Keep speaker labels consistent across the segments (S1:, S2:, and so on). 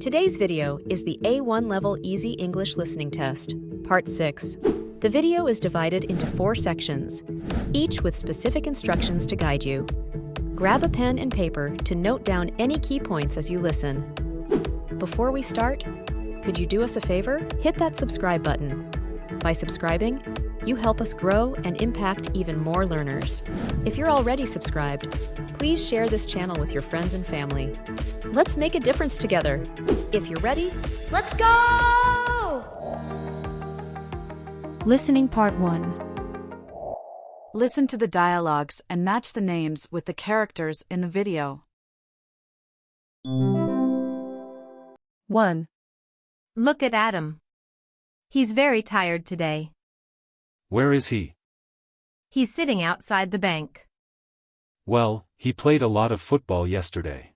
S1: Today's video is the A1 Level Easy English Listening Test, Part 6. The video is divided into 4 sections, each with specific instructions to guide you. Grab a pen and paper to note down any key points as you listen. Before we start, could you do us a favor? Hit that subscribe button. By subscribing, you help us grow and impact even more learners. If you're already subscribed, please share this channel with your friends and family. Let's make a difference together. If you're ready, let's go!
S2: Listening Part 1. Listen to the dialogues and match the names with the characters in the video.
S3: 1.
S4: Look at Adam. He's very tired today.
S5: Where is he?
S4: He's sitting outside the bank.
S5: Well, he played a lot of football yesterday.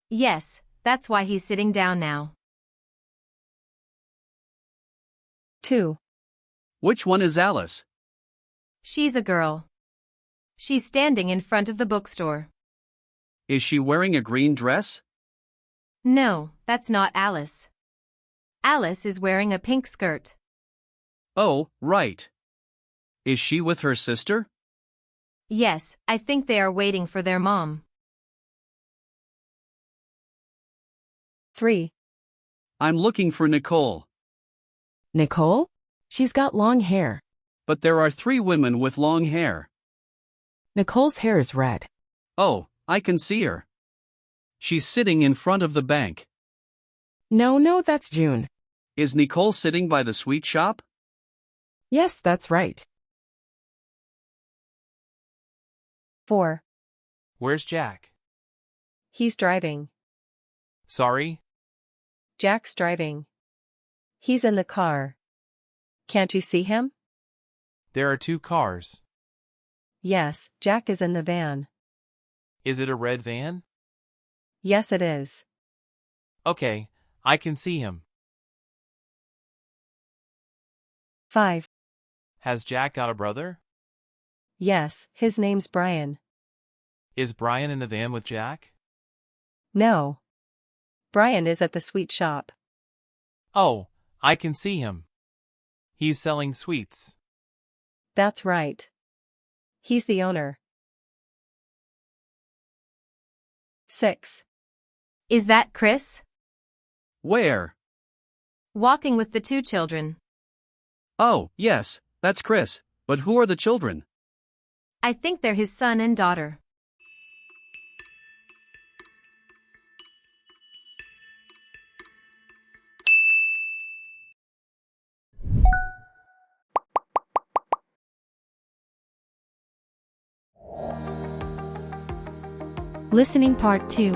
S4: Yes, that's why he's sitting down now.
S3: 2.
S6: Which one is Alice?
S4: She's a girl. She's standing in front of the bookstore.
S6: Is she wearing a green dress?
S4: No, that's not Alice. Alice is wearing a pink skirt.
S6: Oh, right. Is she with her sister?
S4: Yes, I think they are waiting for their mom.
S3: 3.
S6: I'm looking for Nicole.
S7: Nicole? She's got long hair.
S6: But there are 3 women with long hair.
S7: Nicole's hair is red.
S6: Oh, I can see her. She's sitting in front of the bank.
S7: No, that's June.
S6: Is Nicole sitting by the sweet shop?
S7: Yes, that's right.
S3: 4.
S8: Where's Jack?
S3: He's driving.
S8: Sorry?
S3: Jack's driving. He's in the car. Can't you see him?
S8: There are 2 cars.
S3: Yes, Jack is in the van.
S8: Is it a red van?
S3: Yes, it is.
S8: Okay, I can see him.
S3: 5.
S8: Has Jack got a brother?
S3: Yes, his name's Brian.
S8: Is Brian in the van with Jack?
S3: No. Brian is at the sweet shop.
S8: Oh, I can see him. He's selling sweets.
S3: That's right. He's the owner. 6.
S4: Is that Chris?
S6: Where?
S4: Walking with the 2 children.
S6: Oh, yes, that's Chris. But who are the children?
S4: I think they're his son and daughter.
S2: Listening Part 2.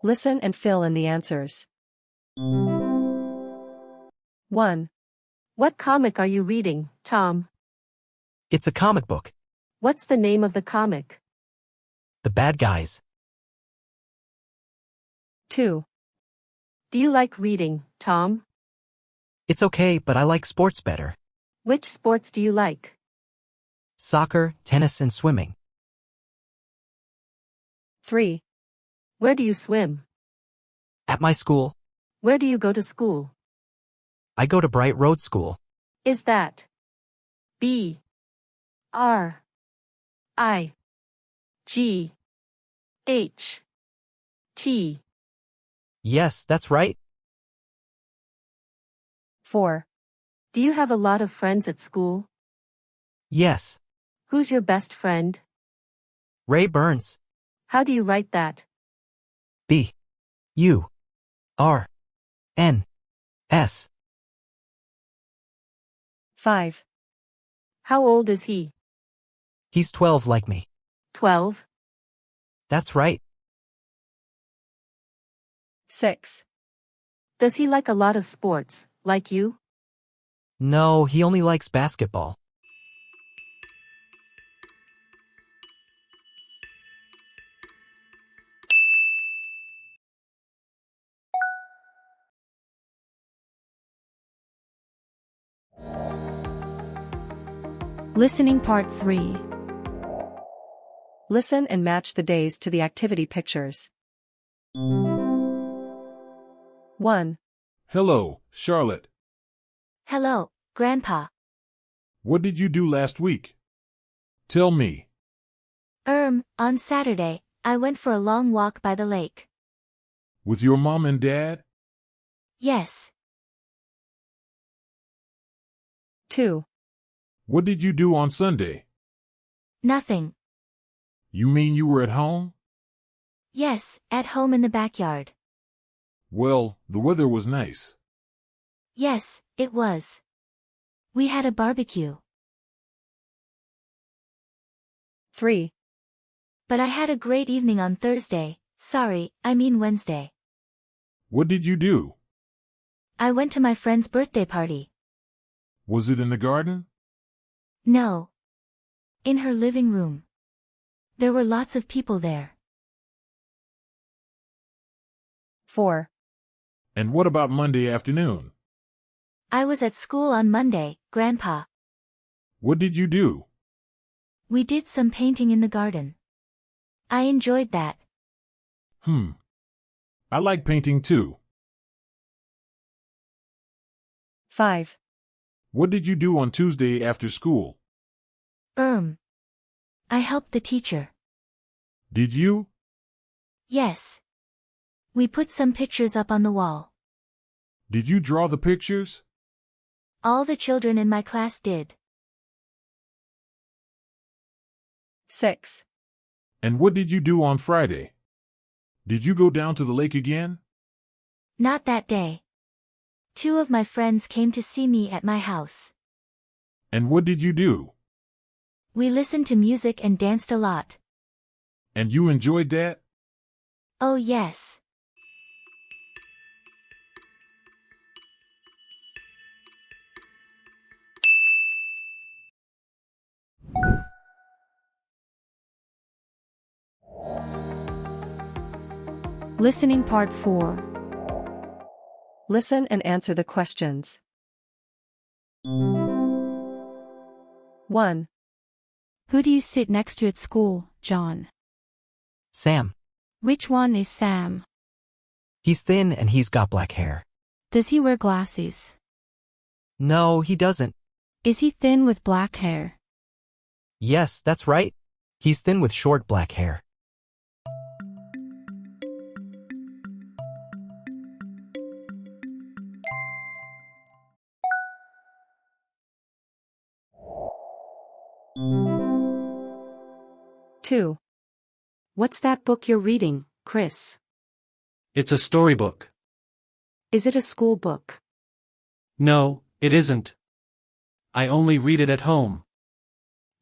S3: Listen and fill in the answers. 1.
S9: What comic are you reading, Tom?
S10: It's a comic book.
S9: What's the name of the comic?
S10: The Bad Guys.
S3: 2.
S9: Do you like reading, Tom?
S10: It's okay, but I like sports better.
S9: Which sports do you like?
S10: Soccer, tennis, and swimming.
S3: 3.
S9: Where do you swim?
S10: At my school,
S9: Where do you go to school?
S10: I go to Bright Road School.
S9: Is that B R I G H T?
S10: Yes, that's right.
S3: 4.
S9: Do you have a lot of friends at school?
S10: Yes.
S9: Who's your best friend?
S10: Ray Burns.
S9: How do you write that?
S10: B. U. R. N. S.
S3: 5.
S9: How old is he?
S10: He's 12 like me.
S9: 12.
S10: That's right.
S3: 6.
S9: Does he like a lot of sports, like you?
S10: No, he only likes basketball.
S2: Listening Part 3.
S3: Listen and match the days to the activity pictures. 1.
S11: Hello, Charlotte.
S12: Hello, Grandpa.
S11: What did you do last week? Tell me.
S12: On Saturday, I went for a long walk by the lake.
S11: With your mom and dad?
S12: Yes.
S3: 2.
S11: What did you do on Sunday?
S12: Nothing.
S11: You mean you were at home?
S12: Yes, at home in the backyard.
S11: Well, the weather was nice.
S12: Yes, it was. We had a barbecue.
S3: 3.
S12: But I had a great evening on Thursday. Sorry, I mean Wednesday.
S11: What did you do?
S12: I went to my friend's birthday party.
S11: Was it in the garden?
S12: No. In her living room. There were lots of people there.
S3: 4.
S11: And what about Monday afternoon?
S12: I was at school on Monday, Grandpa.
S11: What did you do?
S12: We did some painting in the garden. I enjoyed that.
S11: I like painting too.
S3: 5.
S11: What did you do on Tuesday after school?
S12: I helped the teacher.
S11: Did you?
S12: Yes. We put some pictures up on the wall.
S11: Did you draw the pictures?
S12: All the children in my class did.
S3: 6.
S11: And what did you do on Friday? Did you go down to the lake again?
S12: Not that day. 2 of my friends came to see me at my house.
S11: And what did you do?
S12: We listened to music and danced a lot.
S11: And you enjoyed that?
S12: Oh yes.
S2: Listening Part 4.
S3: Listen and answer the questions. 1.
S2: Who do you sit next to at school, John?
S10: Sam.
S2: Which one is Sam?
S10: He's thin and he's got black hair.
S2: Does he wear glasses?
S10: No, he doesn't.
S2: Is he thin with black hair?
S10: Yes, that's right. He's thin with short black hair.
S3: 2. What's that book you're reading, Chris?
S8: It's a storybook.
S3: Is it a school book?
S8: No, it isn't. I only read it at home.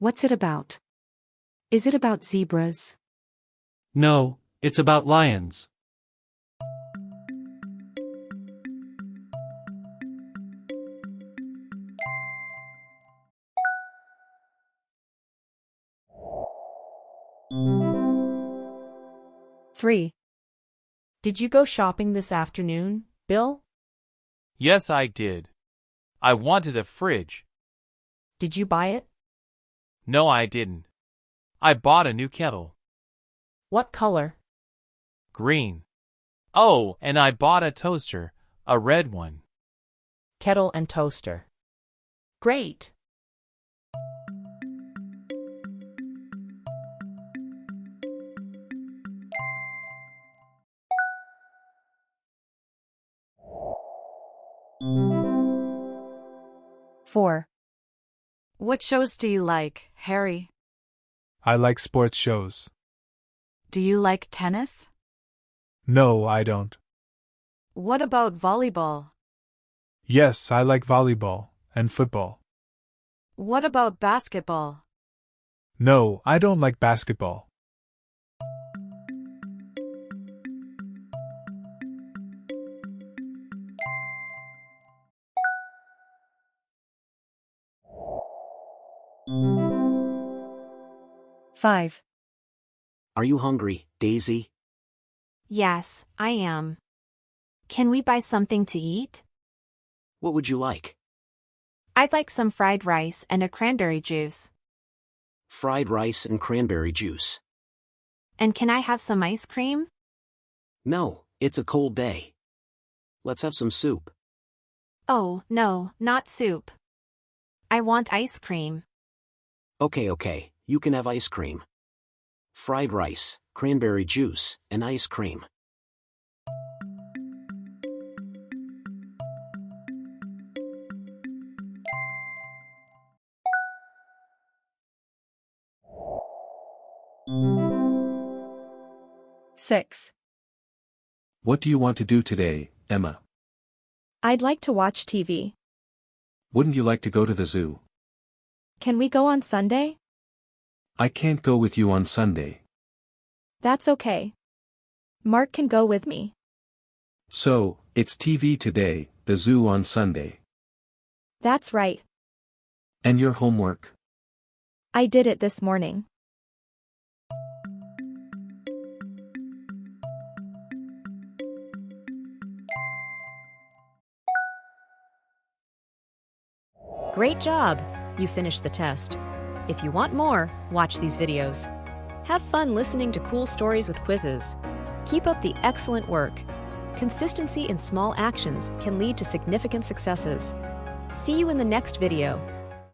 S3: What's it about? Is it about zebras?
S8: No, it's about lions.
S3: 3.
S7: Did you go shopping this afternoon, Bill?
S8: Yes, I did. I wanted a fridge.
S7: Did you buy it?
S8: No, I didn't. I bought a new kettle.
S7: What color?
S8: Green. Oh, and I bought a toaster, a red one.
S7: Kettle and toaster. Great.
S3: 4.
S2: What shows do you like, Harry?
S13: I like sports shows.
S2: Do you like tennis?
S13: No, I don't.
S2: What about volleyball?
S13: Yes, I like volleyball and football.
S2: What about basketball?
S13: No, I don't like basketball.
S3: 5.
S14: Are you hungry, Daisy?
S4: Yes, I am. Can we buy something to eat?
S14: What would you like?
S4: I'd like some fried rice and a cranberry juice.
S14: Fried rice and cranberry juice.
S4: And can I have some ice cream?
S14: No, it's a cold day. Let's have some soup.
S4: Oh, no, not soup. I want ice cream.
S14: Okay, you can have ice cream. Fried rice, cranberry juice, and ice cream.
S3: Six.
S5: What do you want to do today, Emma?
S15: I'd like to watch TV.
S5: Wouldn't you like to go to the zoo?
S15: Can we go on Sunday?
S5: I can't go with you on Sunday.
S15: That's okay. Mark can go with me.
S5: So, it's TV today, the zoo on Sunday.
S15: That's right.
S5: And your homework?
S15: I did it this morning.
S1: Great job! You finished the test. If you want more, watch these videos. Have fun listening to cool stories with quizzes. Keep up the excellent work. Consistency in small actions can lead to significant successes. See you in the next video.